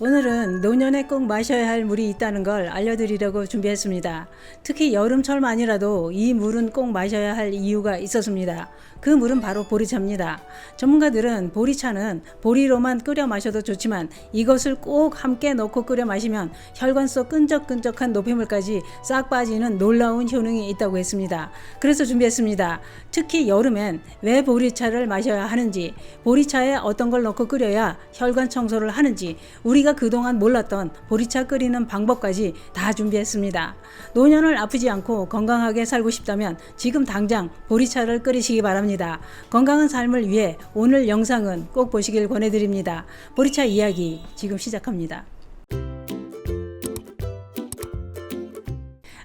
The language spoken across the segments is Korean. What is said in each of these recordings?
오늘은 노년에 꼭 마셔야 할 물이 있다는 걸 알려드리려고 준비했습니다. 특히 여름철만이라도 이 물은 꼭 마셔야 할 이유가 있었습니다. 그 물은 바로 보리차입니다. 전문가들은 보리차는 보리로만 끓여 마셔도 좋지만 이것을 꼭 함께 넣고 끓여 마시면 혈관 속 끈적끈적한 노폐물까지 싹 빠지는 놀라운 효능이 있다고 했습니다. 그래서 준비했습니다. 특히 여름엔 왜 보리차를 마셔야 하는지, 보리차에 어떤 걸 넣고 끓여야 혈관 청소를 하는지, 우리가 그동안 몰랐던 보리차 끓이는 방법까지 다 준비했습니다. 노년을 아프지 않고 건강하게 살고 싶다면 지금 당장 보리차를 끓이시기 바랍니다. 건강한 삶을 위해 오늘 영상은 꼭 보시길 권해드립니다. 보리차 이야기 지금 시작합니다.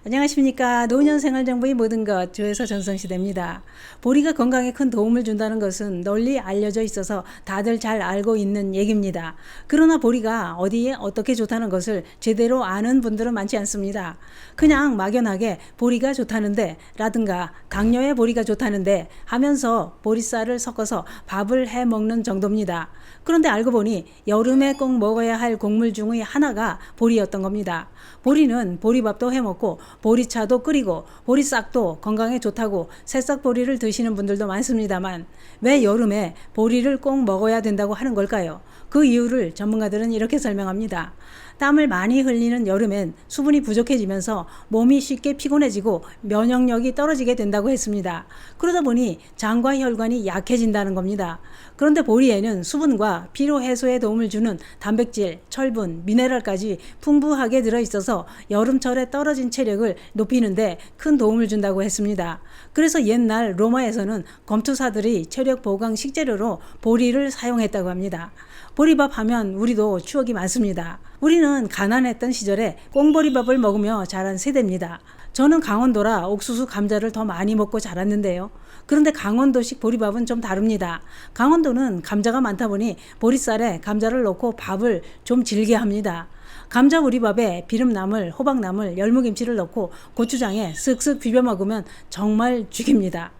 안녕하십니까. 노년생활정보의 모든 것 조혜서 전성시대입니다. 보리가 건강에 큰 도움을 준다는 것은 널리 알려져 있어서 다들 잘 알고 있는 얘기입니다. 그러나 보리가 어디에 어떻게 좋다는 것을 제대로 아는 분들은 많지 않습니다. 그냥 막연하게 보리가 좋다는데 라든가 당뇨에 보리가 좋다는데 하면서 보리쌀을 섞어서 밥을 해 먹는 정도입니다. 그런데 알고 보니 여름에 꼭 먹어야 할 곡물 중의 하나가 보리였던 겁니다. 보리는 보리밥도 해 먹고 보리차도 끓이고 보리싹도 건강에 좋다고 새싹 보리를 드시는 분들도 많습니다만 왜 여름에 보리를 꼭 먹어야 된다고 하는 걸까요? 그 이유를 전문가들은 이렇게 설명합니다. 땀을 많이 흘리는 여름엔 수분이 부족해지면서 몸이 쉽게 피곤해지고 면역력이 떨어지게 된다고 했습니다. 그러다 보니 장과 혈관이 약해진다는 겁니다. 그런데 보리에는 수분과 피로 해소에 도움을 주는 단백질, 철분, 미네랄까지 풍부하게 들어있어서 여름철에 떨어진 체력을 높이는데 큰 도움을 준다고 했습니다. 그래서 옛날 로마에서는 검투사들이 체력 보강 식재료로 보리를 사용했다고 합니다. 보리밥 하면 우리도 추억이 많습니다. 우리는 가난했던 시절에 꽁보리밥을 먹으며 자란 세대입니다. 저는 강원도라 옥수수 감자를 더 많이 먹고 자랐는데요. 그런데 강원도식 보리밥은 좀 다릅니다. 강원도는 감자가 많다 보니 보리쌀에 감자를 넣고 밥을 좀 질게 합니다. 감자 보리밥에 비름나물, 호박나물, 열무김치를 넣고 고추장에 쓱쓱 비벼 먹으면 정말 죽입니다.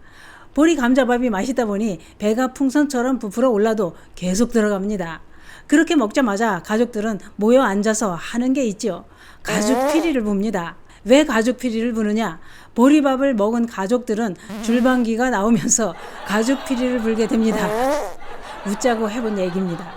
보리 감자밥이 맛있다 보니 배가 풍선처럼 부풀어 올라도 계속 들어갑니다. 그렇게 먹자마자 가족들은 모여 앉아서 하는 게 있죠. 가죽 피리를 붑니다. 왜 가죽 피리를 부느냐? 보리밥을 먹은 가족들은 줄방기가 나오면서 가죽 피리를 불게 됩니다. 웃자고 해본 얘기입니다.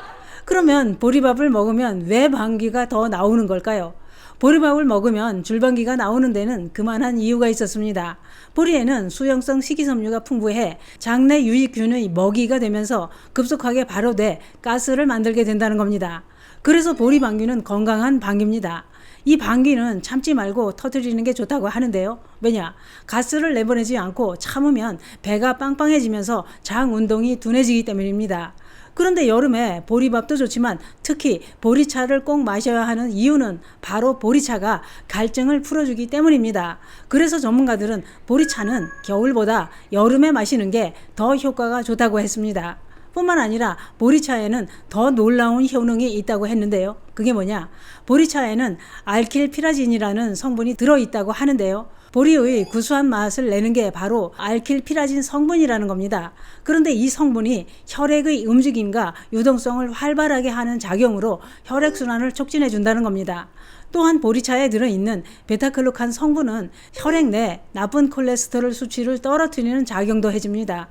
그러면 보리밥을 먹으면 왜 방귀가 더 나오는 걸까요? 보리밥을 먹으면 줄방기가 나오는 데는 그만한 이유가 있었습니다. 보리에는 수용성 식이섬유가 풍부해 장내 유익균의 먹이가 되면서 급속하게 발효돼 가스를 만들게 된다는 겁니다. 그래서 보리 방귀는 건강한 방귀입니다. 이 방귀는 참지 말고 터뜨리는 게 좋다고 하는데요. 왜냐? 가스를 내보내지 않고 참으면 배가 빵빵해지면서 장 운동이 둔해지기 때문입니다. 그런데 여름에 보리밥도 좋지만 특히 보리차를 꼭 마셔야 하는 이유는 바로 보리차가 갈증을 풀어주기 때문입니다. 그래서 전문가들은 보리차는 겨울보다 여름에 마시는 게 더 효과가 좋다고 했습니다. 뿐만 아니라 보리차에는 더 놀라운 효능이 있다고 했는데요. 그게 뭐냐? 보리차에는 알킬피라진이라는 성분이 들어있다고 하는데요. 보리의 구수한 맛을 내는 게 바로 알킬피라진 성분이라는 겁니다. 그런데 이 성분이 혈액의 움직임과 유동성을 활발하게 하는 작용으로 혈액순환을 촉진해 준다는 겁니다. 또한 보리차에 들어있는 베타글루칸 성분은 혈액 내 나쁜 콜레스테롤 수치를 떨어뜨리는 작용도 해줍니다.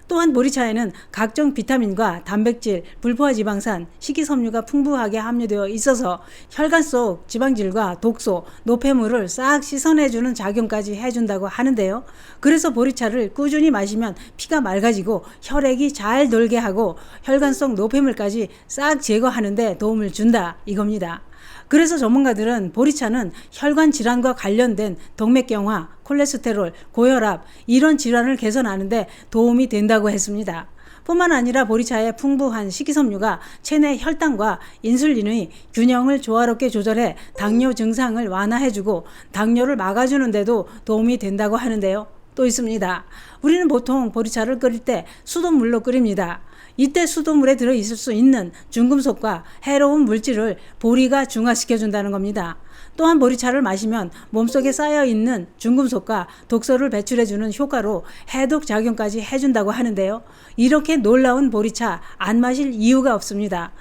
또한 보리차에는 각종 비타민과 단백질, 불포화지방산, 식이섬유가 풍부하게 함유되어 있어서 혈관 속 지방질과 독소, 노폐물을 싹 씻어내주는 작용까지 해준다고 하는데요. 그래서 보리차를 꾸준히 마시면 피가 맑아지고 혈액이 잘 돌게 하고 혈관 속 노폐물까지 싹 제거하는 데 도움을 준다 이겁니다. 그래서 전문가들은 보리차는 혈관 질환과 관련된 동맥경화, 콜레스테롤, 고혈압 이런 질환을 개선하는 데 도움이 된다고 했습니다. 뿐만 아니라 보리차의 풍부한 식이섬유가 체내 혈당과 인슐린의 균형을 조화롭게 조절해 당뇨 증상을 완화해주고 당뇨를 막아주는 데도 도움이 된다고 하는데요. 또 있습니다. 우리는 보통 보리차를 끓일 때 수돗물로 끓입니다. 이때 수돗물에 들어있을 수 있는 중금속과 해로운 물질을 보리가 중화시켜준다는 겁니다. 또한 보리차를 마시면 몸속에 쌓여있는 중금속과 독소를 배출해주는 효과로 해독 작용까지 해준다고 하는데요. 이렇게 놀라운 보리차 안 마실 이유가 없습니다.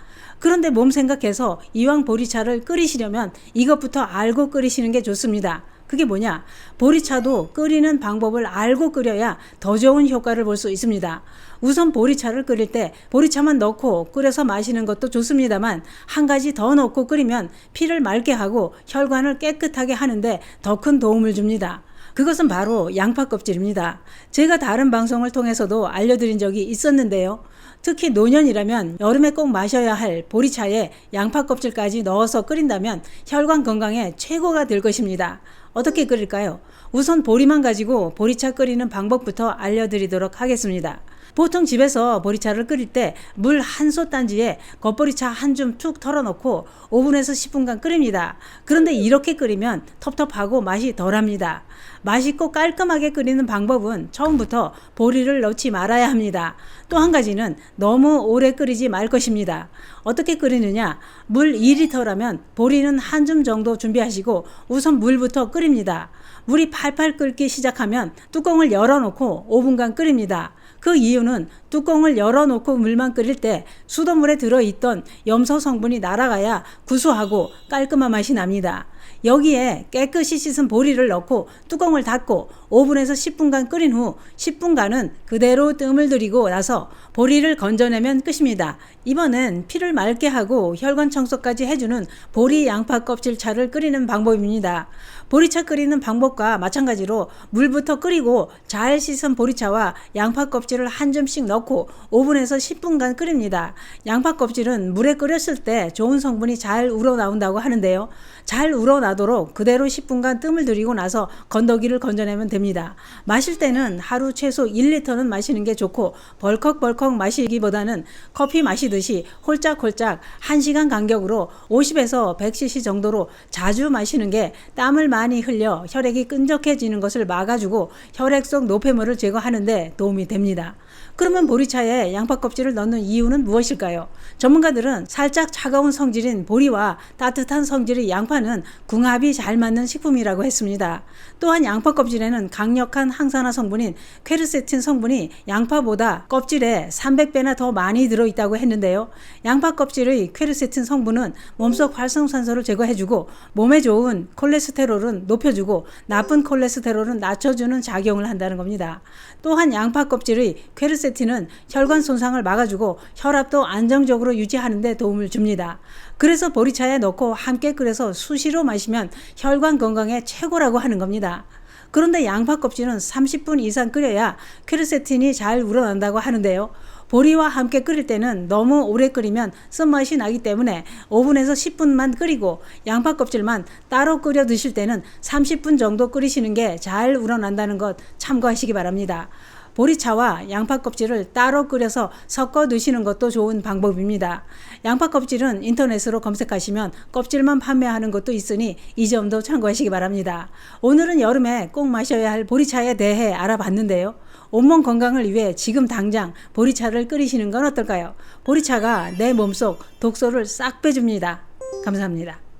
그런데 몸 생각해서 이왕 보리차를 끓이시려면 이것부터 알고 끓이시는 게 좋습니다. 그게 뭐냐? 보리차도 끓이는 방법을 알고 끓여야 더 좋은 효과를 볼 수 있습니다. 우선 보리차를 끓일 때 보리차만 넣고 끓여서 마시는 것도 좋습니다만 한 가지 더 넣고 끓이면 피를 맑게 하고 혈관을 깨끗하게 하는데 더 큰 도움을 줍니다. 그것은 바로 양파 껍질입니다. 제가 다른 방송을 통해서도 알려드린 적이 있었는데요. 특히 노년이라면 여름에 꼭 마셔야 할 보리차에 양파 껍질까지 넣어서 끓인다면 혈관 건강에 최고가 될 것입니다. 어떻게 끓일까요? 우선 보리만 가지고 보리차 끓이는 방법부터 알려드리도록 하겠습니다. 보통 집에서 보리차를 끓일 때 물 한 솥단지에 겉보리차 한 줌 툭 털어놓고 5분에서 10분간 끓입니다. 그런데 이렇게 끓이면 텁텁하고 맛이 덜합니다. 맛있고 깔끔하게 끓이는 방법은 처음부터 보리를 넣지 말아야 합니다. 또 한 가지는 너무 오래 끓이지 말 것입니다. 어떻게 끓이느냐? 물 2리터라면 보리는 한 줌 정도 준비하시고 우선 물부터 끓입니다. 물이 팔팔 끓기 시작하면 뚜껑을 열어놓고 5분간 끓입니다. 그 이유는 뚜껑을 열어놓고 물만 끓일 때 수돗물에 들어있던 염소 성분이 날아가야 구수하고 깔끔한 맛이 납니다. 여기에 깨끗이 씻은 보리를 넣고 뚜껑을 닫고 5분에서 10분간 끓인 후 10분간은 그대로 뜸을 들이고 나서 보리를 건져내면 끝입니다. 이번엔 피를 맑게 하고 혈관 청소까지 해주는 보리 양파 껍질 차를 끓이는 방법입니다. 보리차 끓이는 방법과 마찬가지로 물부터 끓이고 잘 씻은 보리차와 양파 껍질을 한 줌씩 넣고 5분에서 10분간 끓입니다. 양파 껍질은 물에 끓였을 때 좋은 성분이 잘 우러나온다고 하는데요. 잘 우러나도록 그대로 10분간 뜸을 들이고 나서 건더기를 건져내면 됩니다. 마실 때는 하루 최소 1리터는 마시는 게 좋고 벌컥벌컥 마시기보다는 커피 마시듯이 홀짝홀짝 1시간 간격으로 50에서 100cc 정도로 자주 마시는 게 땀을 많이 흘려 혈액이 끈적해지는 것을 막아주고 혈액 속 노폐물을 제거하는 데 도움이 됩니다. 그러면 보리차에 양파 껍질을 넣는 이유는 무엇일까요? 전문가들은 살짝 차가운 성질인 보리와 따뜻한 성질의 양파는 궁합이 잘 맞는 식품이라고 했습니다. 또한 양파 껍질에는 강력한 항산화 성분인 퀘르세틴 성분이 양파보다 껍질에 300배나 더 많이 들어있다고 했는데요. 양파 껍질의 퀘르세틴 성분은 몸속 활성산소를 제거해주고 몸에 좋은 콜레스테롤은 높여주고 나쁜 콜레스테롤은 낮춰주는 작용을 한다는 겁니다. 또한 양파 껍질의 퀘르세틴은 혈관 손상을 막아주고 혈압도 안정적으로 유지하는 데 도움을 줍니다. 그래서 보리차에 넣고 함께 끓여서 수시로 마시면 혈관 건강에 최고라고 하는 겁니다. 그런데 양파 껍질은 30분 이상 끓여야 퀘르세틴이 잘 우러난다고 하는데요. 보리와 함께 끓일 때는 너무 오래 끓이면 쓴맛이 나기 때문에 5분에서 10분만 끓이고 양파 껍질만 따로 끓여 드실 때는 30분 정도 끓이시는 게 잘 우러난다는 것 참고하시기 바랍니다. 보리차와 양파 껍질을 따로 끓여서 섞어 드시는 것도 좋은 방법입니다. 양파 껍질은 인터넷으로 검색하시면 껍질만 판매하는 것도 있으니 이 점도 참고하시기 바랍니다. 오늘은 여름에 꼭 마셔야 할 보리차에 대해 알아봤는데요. 온몸 건강을 위해 지금 당장 보리차를 끓이시는 건 어떨까요? 보리차가 내 몸속 독소를 싹 빼줍니다. 감사합니다.